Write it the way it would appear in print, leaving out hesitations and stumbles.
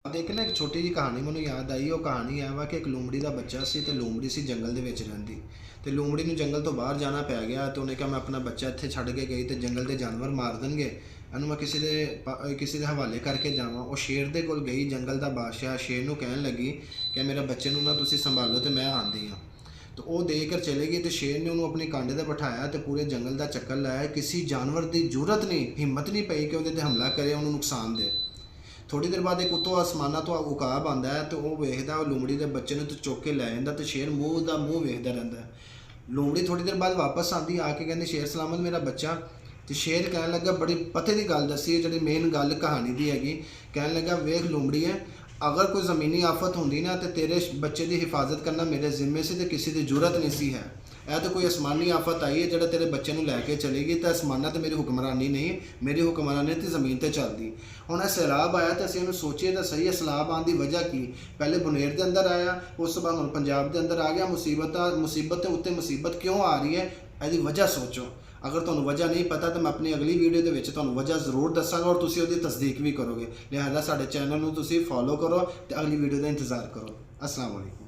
देख ना एक छोटी जी कहानी मैनूं याद आई। वो कहानी है वा कि एक लूंबड़ी का बच्चा सी ते लूंबड़ी सी जंगल दे विच रहिंदी ते लूंबड़ी नूं जंगल तो बाहर जाना पै गया ते उन्हें कहा मैं अपना बच्चा इत्थे छड्ड के गई तो जंगल के जानवर मार देणगे, इहनूं मैं किसी दे हवाले करके जावां। वो शेर दे कोल गई, जंगल का बादशाह शेर नूं कहण लगी कि मेरे बच्चे नूं ना तुसीं संभालो तो मैं आंदी हाँ। तो वो देकर चले गई तो शेर ने उन्होंने अपनी कांडे पर बिठाया तो पूरे जंगल का चक्कर लाया। किसी जानवर की जरूरत नहीं, हिम्मत नहीं पई कि वो हमला करे, उन्होंने नुकसान दे। थोड़ी देर बाद एक उतों आसमाना तो उकाब आता है तो वह वेखदा लूंबड़ी के बच्चे ने तो चुक के लै जाता तो शेर मूँह का मूँह वेखदा रहिंदा है। लूंबड़ी थोड़ी देर बाद वापस आती आके कहती शेर सलामत मेरा बच्चा। तो शेर कह लगा बड़ी पते की गल दसी है जी मेन गल कहानी की हैगी। कह लगा वेख लूंबड़ी है, अगर कोई ज़मीनी आफत होंदी ना तो तेरे बच्चे की हिफाजत करना मेरे जिम्मे से तो किसी की जरूरत नहीं सी है। यह तो कोई आसमानी आफत आई है जो तेरे बच्चे को लैके चलेगी तो आसमाना तो मेरी हुक्मरानी नहीं, मेरी हुक्मरानी तो ज़मीन पर चलती। हुण सैलाब आया तो असीं सोचिए तो सही है सैलाब आने की वजह की। पहले बुनेर के अंदर आया, उस बाद हुण पंजाब के अंदर आ गया। मुसीबत के उत्ते मुसीबत क्यों आ रही है, यदि वजह सोचो। अगर तुहानूं वजह नहीं पता तो मैं अपनी अगली वीडियो के विच तुहानूं वजह जरूर दसांगा और तुसीं उहदी तसदीक भी करोगे। लिहाजा साडे चैनल नूं तुसीं फॉलो करो तो अगली वीडियो का इंतज़ार करो। अस्सलाम वालेकुम।